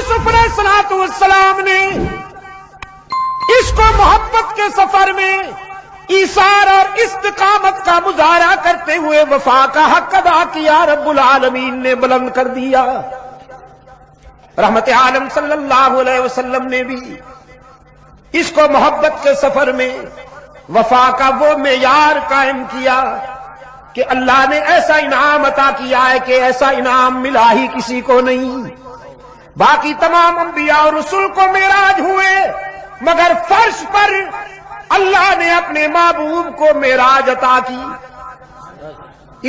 یوسف علیہ السلام نے اس کو محبت کے سفر میں ایثار اور استقامت کا مظاہرہ کرتے ہوئے وفا کا حق ادا کیا، رب العالمین نے بلند کر دیا۔ رحمت عالم صلی اللہ علیہ وسلم نے بھی اس کو محبت کے سفر میں وفا کا وہ معیار قائم کیا کہ اللہ نے ایسا انعام عطا کیا ہے کہ ایسا انعام ملا ہی کسی کو نہیں۔ باقی تمام انبیاء اور رسول کو معراج ہوئے، مگر فرش پر اللہ نے اپنے محبوب کو معراج عطا کی۔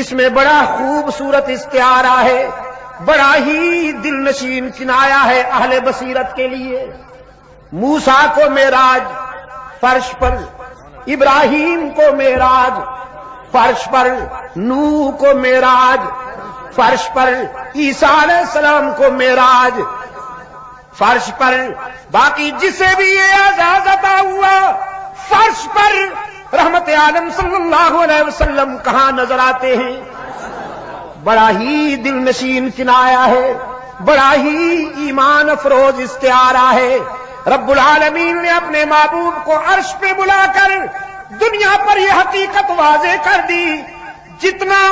اس میں بڑا خوبصورت استعارہ ہے، بڑا ہی دل نشین کنایا ہے اہل بصیرت کے لیے۔ موسیٰ کو معراج فرش پر، ابراہیم کو معراج فرش پر، نوح کو معراج فرش پر، عیسیٰ علیہ السلام کو معراج فرش پر، باقی جسے بھی یہ اعزاز عطا ہوا فرش پر رحمت عالم صلی اللہ علیہ وسلم کہاں نظر آتے ہیں؟ بڑا ہی دل نشین کنایا ہے، بڑا ہی ایمان افروز استعارہ ہے۔ رب العالمین نے اپنے محبوب کو عرش پہ بلا کر دنیا پر یہ حقیقت واضح کر دی، جتنا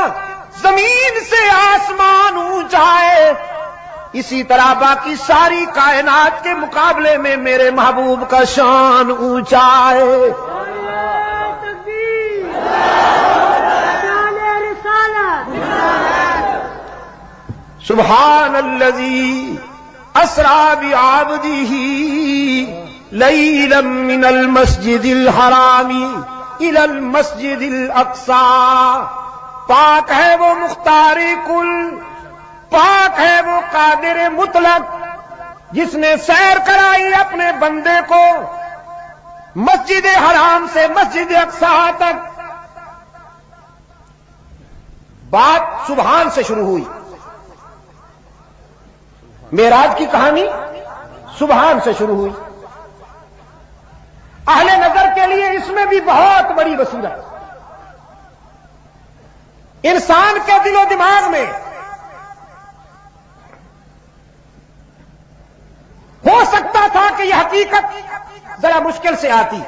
زمین سے آسمان اونچا ہے اسی طرح باقی ساری کائنات کے مقابلے میں میرے محبوب کا شان اونچا ہے۔ سبحان الذی اسری بعبدہ لیلا من المسجد الحرام الی المسجد الاقصی۔ پاک ہے وہ مختار کل، پاک ہے وہ قادر مطلق، جس نے سیر کرائی اپنے بندے کو مسجد حرام سے مسجد اقصی تک۔ بات سبحان سے شروع ہوئی، معراج کی کہانی سبحان سے شروع ہوئی۔ اہل نظر کے لیے اس میں بھی بہت بڑی بصیرت۔ انسان کے دل و دماغ میں ہو سکتا تھا کہ یہ حقیقت ذرا مشکل سے آتی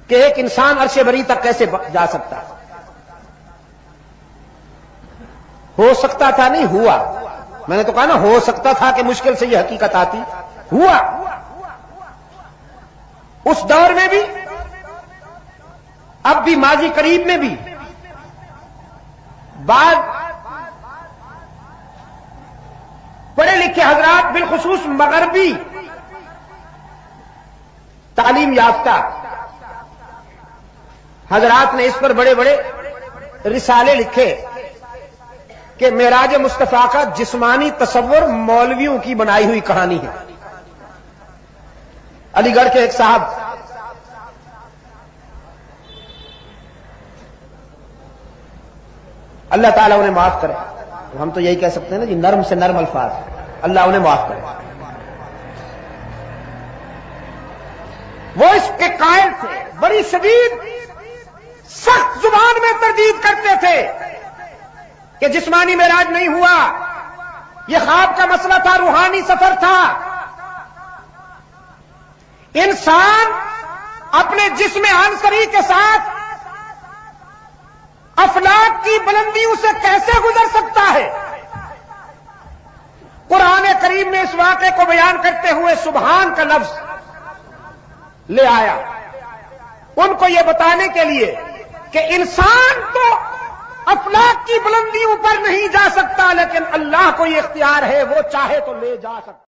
کہ ایک انسان عرش بری تک کیسے جا سکتا، ہو سکتا تھا نہیں ہوا۔ میں نے تو کہا نا ہو سکتا تھا کہ مشکل سے یہ حقیقت آتی، ہوا۔ اس دور میں بھی، اب بھی، ماضی قریب میں بھی بعض پڑھے لکھے حضرات، بالخصوص مغربی تعلیم یافتہ حضرات نے اس پر بڑے بڑے رسالے لکھے کہ معراج مصطفیٰ کا جسمانی تصور مولویوں کی بنائی ہوئی کہانی ہے۔ علی گڑھ کے ایک صاحب اللہ تعالیٰ انہیں معاف کرے، ہم تو یہی کہہ سکتے ہیں نا جی، نرم سے نرم الفاظ، اللہ انہیں معاف کرے۔ وہ اس کے قائل تھے، بڑی شدید سخت زبان میں تردید کرتے تھے کہ جسمانی معراج نہیں ہوا، یہ خواب کا مسئلہ تھا، روحانی سفر تھا۔ انسان اپنے جسم عنصری کے ساتھ افلاک کی بلندیوں سے کیسے گزر سکتا ہے؟ قرآن کریم نے اس واقعے کو بیان کرتے ہوئے سبحان کا لفظ لے آیا، ان کو یہ بتانے کے لیے کہ انسان تو افلاک کی بلندیوں پر نہیں جا سکتا، لیکن اللہ کو یہ اختیار ہے، وہ چاہے تو لے جا سکتا۔